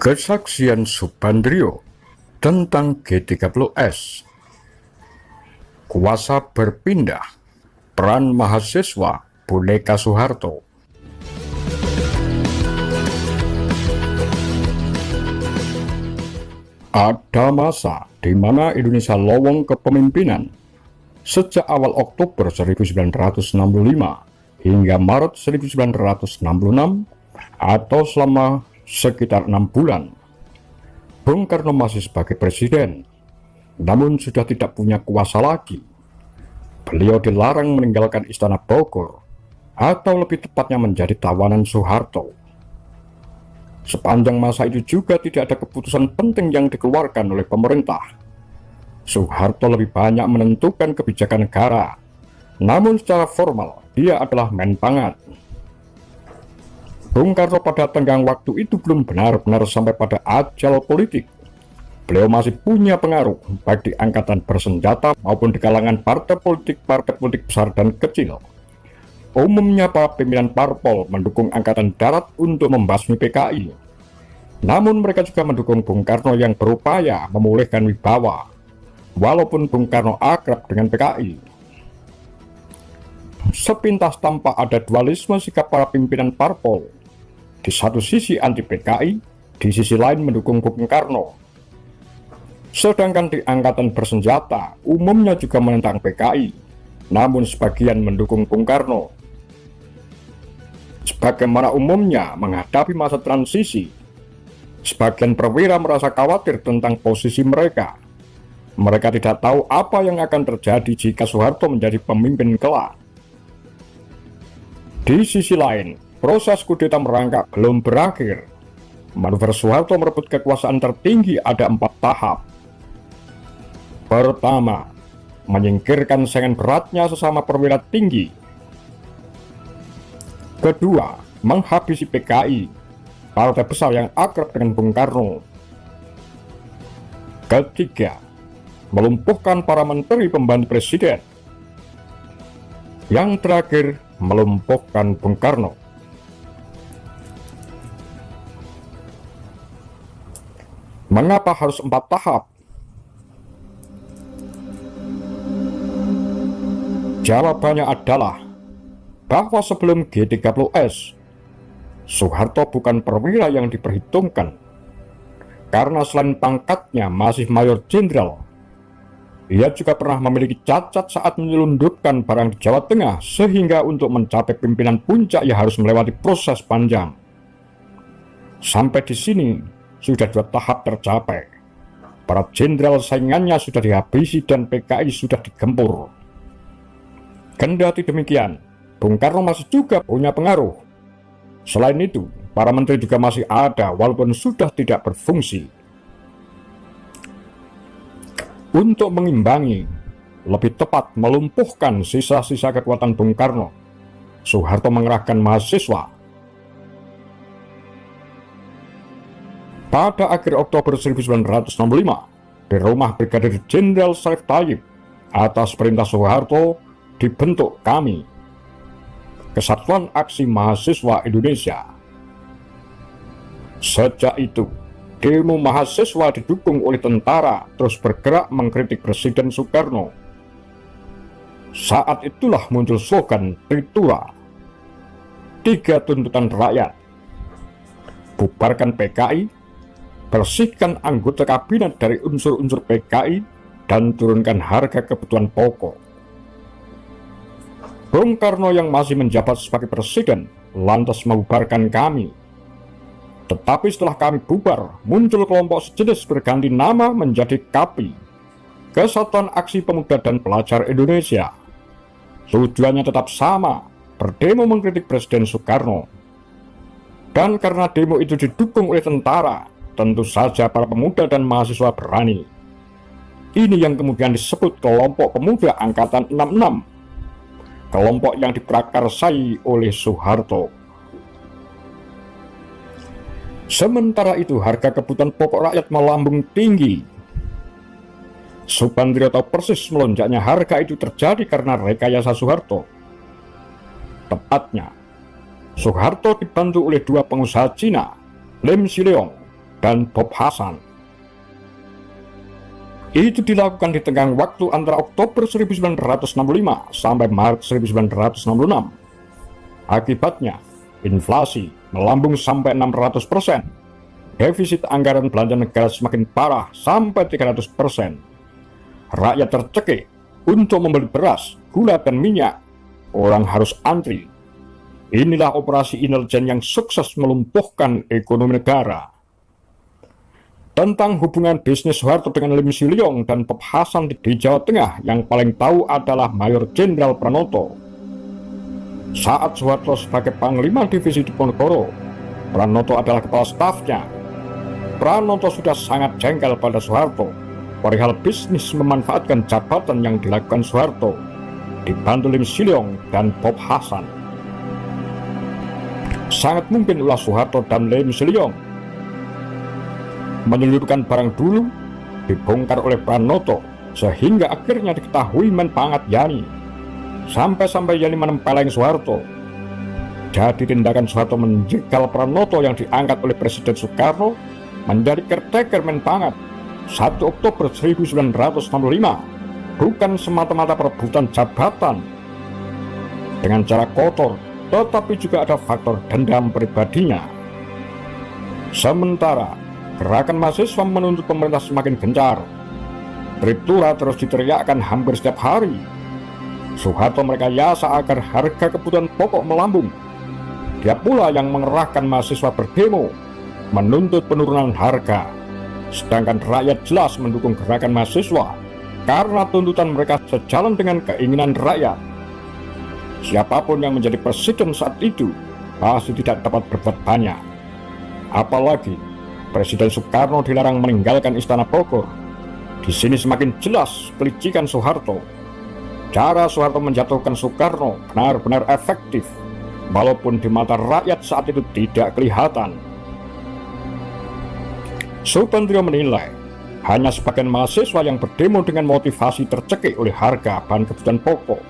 Kesaksian Subandrio tentang G30S. Kuasa berpindah. Peran mahasiswa Boneka Soeharto. Ada masa di mana Indonesia lowong kepemimpinan sejak awal Oktober 1965 hingga Maret 1966 atau selama sekitar 6 bulan. Bung Karno masih sebagai presiden, namun sudah tidak punya kuasa lagi. Beliau dilarang meninggalkan Istana Bogor, atau lebih tepatnya menjadi tawanan Soeharto. Sepanjang masa itu juga tidak ada keputusan penting yang dikeluarkan oleh pemerintah. Soeharto lebih banyak menentukan kebijakan negara, namun secara formal dia adalah Menpangan. Bung Karno pada tenggang waktu itu belum benar-benar sampai pada ajal politik. Beliau masih punya pengaruh baik di angkatan bersenjata maupun di kalangan partai politik besar dan kecil. Umumnya para pimpinan parpol mendukung Angkatan Darat untuk membasmi PKI. Namun mereka juga mendukung Bung Karno yang berupaya memulihkan wibawa, walaupun Bung Karno akrab dengan PKI. Sepintas tampak ada dualisme sikap para pimpinan parpol. Di satu sisi anti PKI, di sisi lain mendukung Bung Karno. Sedangkan di angkatan bersenjata, umumnya juga menentang PKI, namun sebagian mendukung Bung Karno. Sebagaimana umumnya menghadapi masa transisi, sebagian perwira merasa khawatir tentang posisi mereka. Mereka tidak tahu apa yang akan terjadi jika Soeharto menjadi pemimpin kelak. Di sisi lain, proses kudeta merangkak belum berakhir. Manuver Soeharto merebut kekuasaan tertinggi ada 4 tahap. Pertama, menyingkirkan saingan beratnya sesama perwira tinggi. Kedua, menghabisi PKI, partai besar yang akrab dengan Bung Karno. Ketiga, melumpuhkan para menteri pembantu presiden. Yang terakhir, melumpuhkan Bung Karno. Mengapa harus 4 tahap? Jawabannya adalah bahwa sebelum G30S, Soeharto bukan perwira yang diperhitungkan. Karena selain pangkatnya masih mayor jenderal, ia juga pernah memiliki cacat saat menyelundupkan barang di Jawa Tengah, sehingga untuk mencapai pimpinan puncak ia harus melewati proses panjang. Sampai di sini sudah 2 tahap tercapai. Para jenderal saingannya sudah dihabisi dan PKI sudah digempur. Kendati demikian, Bung Karno masih juga punya pengaruh. Selain itu, para menteri juga masih ada walaupun sudah tidak berfungsi. Untuk mengimbangi, lebih tepat melumpuhkan sisa-sisa kekuatan Bung Karno, Soeharto mengerahkan mahasiswa. Pada akhir Oktober 1965, di rumah Brigadir Jenderal Sarif Tayib, atas perintah Soeharto, dibentuk KAMI, Kesatuan Aksi Mahasiswa Indonesia. Sejak itu, demo mahasiswa didukung oleh tentara terus bergerak mengkritik Presiden Soekarno. Saat itulah muncul slogan Tritura, 3 tuntutan rakyat: bubarkan PKI, bersihkan anggota kabinet dari unsur-unsur PKI, dan turunkan harga kebutuhan pokok. Bung Karno yang masih menjabat sebagai presiden lantas membubarkan KAMI. Tetapi setelah KAMI bubar, muncul kelompok sejenis berganti nama menjadi KAPI, Kesatuan Aksi Pemuda dan Pelajar Indonesia. Tujuannya tetap sama, berdemo mengkritik Presiden Soekarno. Dan karena demo itu didukung oleh tentara, tentu saja para pemuda dan mahasiswa berani. Ini yang kemudian disebut kelompok pemuda Angkatan 66, kelompok yang diprakarsai oleh Soeharto. Sementara itu harga kebutuhan pokok rakyat melambung tinggi. Subandrio tahu persis melonjaknya harga itu terjadi karena rekayasa Soeharto. Tepatnya, Soeharto dibantu oleh 2 pengusaha Cina, Lim Sileong dan Bob Hasan. Itu dilakukan di tenggang waktu antara Oktober 1965 sampai Maret 1966. Akibatnya, inflasi melambung sampai 600%, defisit anggaran belanja negara semakin parah sampai 300%. Rakyat tercekik untuk membeli beras, gula, dan minyak. Orang harus antri. Inilah operasi intelijen yang sukses melumpuhkan ekonomi negara. Tentang hubungan bisnis Soeharto dengan Lim Siliong dan Bob Hasan di Jawa Tengah, yang paling tahu adalah Mayor Jenderal Pranoto. Saat Soeharto sebagai Panglima Divisi Diponegoro, Pranoto adalah kepala stafnya. Pranoto sudah sangat jengkel pada Soeharto perihal bisnis memanfaatkan jabatan yang dilakukan Soeharto, dibantu Lim Siliong dan Bob Hasan. Sangat mungkin ulah Soeharto dan Lim Siliong menyelundupkan barang dulu dibongkar oleh Pranoto, sehingga akhirnya diketahui Menpangat Yani. Sampai-sampai Yani menempeleng Soeharto. Jadi tindakan Soeharto menjegal Pranoto yang diangkat oleh Presiden Soekarno menjadi caretaker Menpangat 1 Oktober 1965 bukan semata-mata perebutan jabatan dengan cara kotor, tetapi juga ada faktor dendam pribadinya. Sementara gerakan mahasiswa menuntut pemerintah semakin gencar. Triptura terus diteriakkan hampir setiap hari. Soeharto merekayasa agar harga kebutuhan pokok melambung. Dia pula yang mengerahkan mahasiswa berdemo, menuntut penurunan harga. Sedangkan rakyat jelas mendukung gerakan mahasiswa karena tuntutan mereka sejalan dengan keinginan rakyat. Siapapun yang menjadi presiden saat itu pasti tidak dapat berbuat banyak. Apalagi Presiden Soekarno dilarang meninggalkan Istana Bogor. Di sini semakin jelas kelicikan Soeharto. Cara Soeharto menjatuhkan Soekarno benar-benar efektif, walaupun di mata rakyat saat itu tidak kelihatan. Subandrio menilai, hanya sebagian mahasiswa yang berdemo dengan motivasi tercekik oleh harga bahan kebutuhan pokok.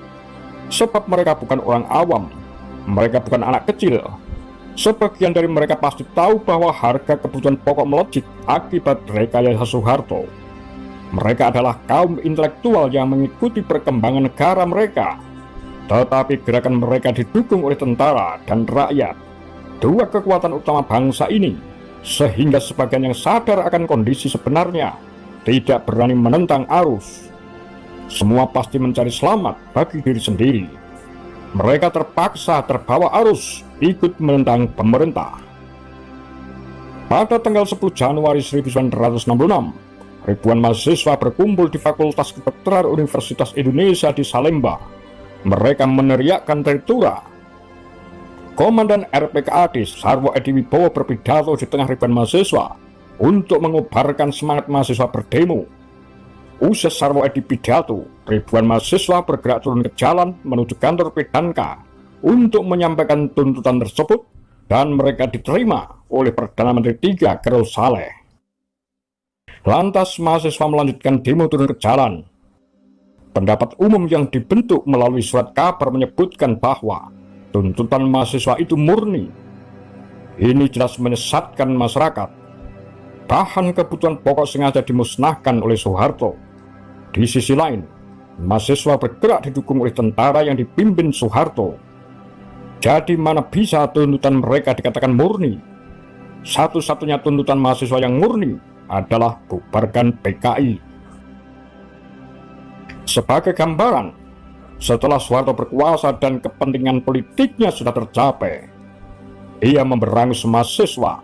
Sebab mereka bukan orang awam, mereka bukan anak kecil. Sebagian dari mereka pasti tahu bahwa harga kebutuhan pokok melejit akibat rekayasa Soeharto. Mereka adalah kaum intelektual yang mengikuti perkembangan negara mereka. Tetapi gerakan mereka didukung oleh tentara dan rakyat, dua kekuatan utama bangsa ini, sehingga sebagian yang sadar akan kondisi sebenarnya tidak berani menentang arus. Semua pasti mencari selamat bagi diri sendiri. Mereka terpaksa terbawa arus ikut menentang pemerintah. Pada tanggal 10 Januari 1966, ribuan mahasiswa berkumpul di Fakultas Kedokteran Universitas Indonesia di Salemba. Mereka meneriakkan Triptura. Komandan RPKAD Sarwo Edi Wibowo berpidato di tengah ribuan mahasiswa untuk mengobarkan semangat mahasiswa berdemo. Usai Sarwo Edi pidato, ribuan mahasiswa bergerak turun ke jalan menuju kantor Pedanka untuk menyampaikan tuntutan tersebut, dan mereka diterima oleh Perdana Menteri III Carol Saleh. Lantas mahasiswa melanjutkan demo turun ke jalan. Pendapat umum yang dibentuk melalui surat kabar menyebutkan bahwa tuntutan mahasiswa itu murni. Ini jelas menyesatkan masyarakat. Bahan kebutuhan pokok sengaja dimusnahkan oleh Soeharto. Di sisi lain, mahasiswa bergerak didukung oleh tentara yang dipimpin Soeharto. Jadi mana bisa tuntutan mereka dikatakan murni? Satu-satunya tuntutan mahasiswa yang murni adalah bubarkan PKI. Sebagai gambaran, setelah Soeharto berkuasa dan kepentingan politiknya sudah tercapai, ia memberangus mahasiswa.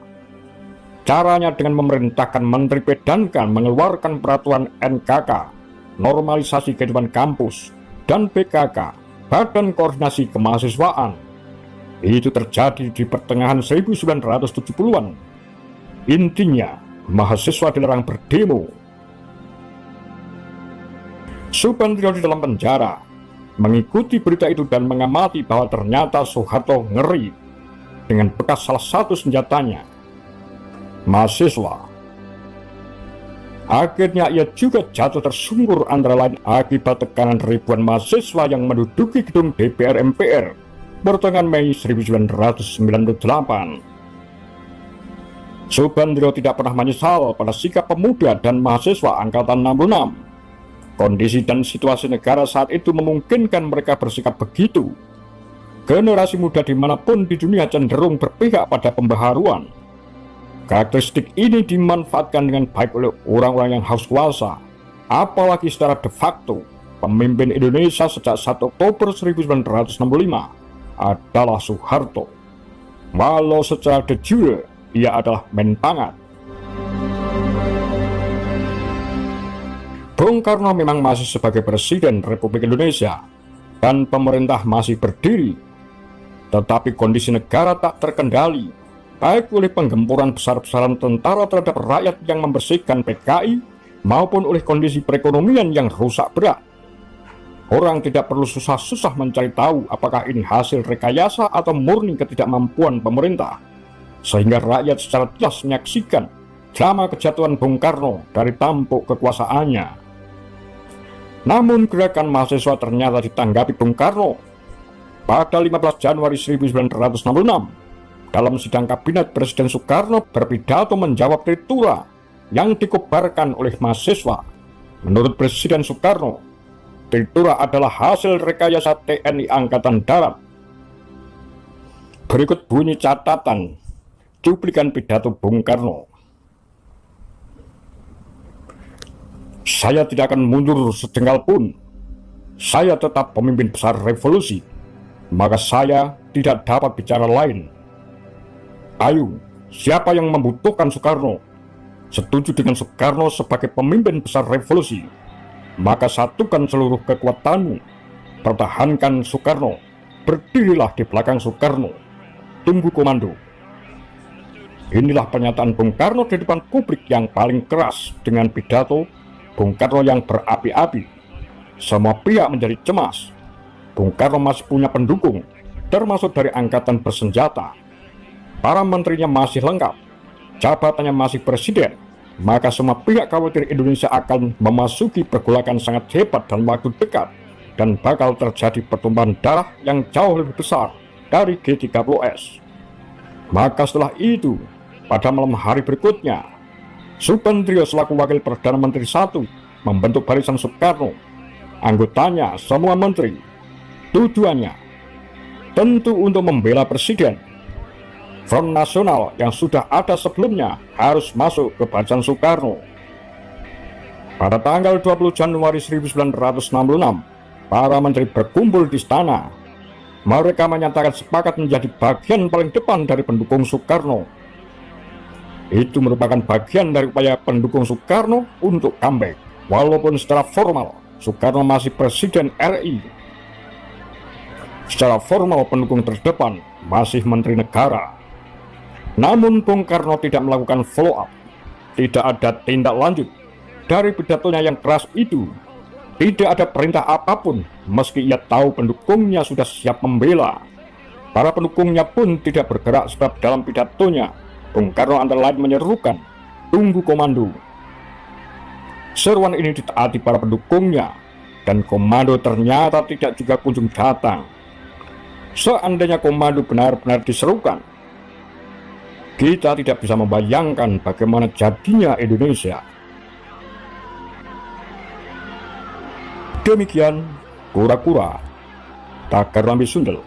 Caranya dengan memerintahkan Menteri Pedanka mengeluarkan peraturan NKK, Normalisasi Kehidupan Kampus, dan PKK, Badan Koordinasi Kemahasiswaan. Itu terjadi di pertengahan 1970-an. Intinya, mahasiswa dilarang berdemo. Subandrio di dalam penjara mengikuti berita itu dan mengamati bahwa ternyata Soeharto ngeri dengan bekas salah satu senjatanya, mahasiswa. Akhirnya ia juga jatuh tersungkur antara lain akibat tekanan ribuan mahasiswa yang menduduki gedung DPR MPR pertengahan Mei 1998. Subandrio tidak pernah menyesal pada sikap pemuda dan mahasiswa Angkatan 66. Kondisi dan situasi negara saat itu memungkinkan mereka bersikap begitu. Generasi muda dimanapun di dunia cenderung berpihak pada pembaharuan. Karakteristik ini dimanfaatkan dengan baik oleh orang-orang yang haus kuasa, apalagi secara de facto. Pemimpin Indonesia sejak 1 Oktober 1965 adalah Soeharto. Walau secara de jure ia adalah menpangat. Bung Karno memang masih sebagai Presiden Republik Indonesia dan pemerintah masih berdiri, tetapi kondisi negara tak terkendali, baik oleh penggempuran besar-besaran tentara terhadap rakyat yang membersihkan PKI maupun oleh kondisi perekonomian yang rusak berat. Orang tidak perlu susah-susah mencari tahu apakah ini hasil rekayasa atau murni ketidakmampuan pemerintah, sehingga rakyat secara jelas menyaksikan drama kejatuhan Bung Karno dari tampuk kekuasaannya. Namun gerakan mahasiswa ternyata ditanggapi Bung Karno. Pada 15 Januari 1966, dalam sidang kabinet, Presiden Soekarno berpidato menjawab tritura yang dikobarkan oleh mahasiswa. Menurut Presiden Soekarno, tritura adalah hasil rekayasa TNI Angkatan Darat. Berikut bunyi catatan cuplikan pidato Bung Karno. Saya tidak akan mundur sejengkal pun. Saya tetap pemimpin besar revolusi. Maka saya tidak dapat bicara lain. Ayo, siapa yang membutuhkan Soekarno, setuju dengan Soekarno sebagai pemimpin besar revolusi, maka satukan seluruh kekuatanmu, pertahankan Soekarno, berdirilah di belakang Soekarno, tunggu komando. Inilah pernyataan Bung Karno di depan publik yang paling keras. Dengan pidato Bung Karno yang berapi-api, semua pihak menjadi cemas. Bung Karno masih punya pendukung, termasuk dari angkatan bersenjata. Para menterinya masih lengkap, jabatannya masih presiden, maka semua pihak khawatir Indonesia akan memasuki pergolakan sangat hebat dalam waktu dekat, dan bakal terjadi pertumpahan darah yang jauh lebih besar dari G30S. Maka setelah itu, pada malam hari berikutnya, Subandrio selaku Wakil Perdana Menteri I membentuk Barisan Soekarno. Anggotanya semua menteri. Tujuannya tentu untuk membela Presiden. Front Nasional yang sudah ada sebelumnya harus masuk ke Barisan Soekarno. Pada tanggal 20 Januari 1966, para menteri berkumpul di istana. Mereka menyatakan sepakat menjadi bagian paling depan dari pendukung Soekarno. Itu merupakan bagian dari upaya pendukung Soekarno untuk comeback. Walaupun secara formal Soekarno masih Presiden RI, secara formal pendukung terdepan masih Menteri Negara. Namun Bung Karno tidak melakukan follow up, tidak ada tindak lanjut dari pidatonya yang keras itu. Tidak ada perintah apapun, meski ia tahu pendukungnya sudah siap membela. Para pendukungnya pun tidak bergerak, sebab dalam pidatonya Bung Karno antara lain menyerukan, tunggu komando. Seruan ini ditaati para pendukungnya, dan komando ternyata tidak juga kunjung datang. Seandainya komando benar-benar diserukan, kita tidak bisa membayangkan bagaimana jadinya Indonesia. Demikian Kura-Kura Tagar Lambe Sundel.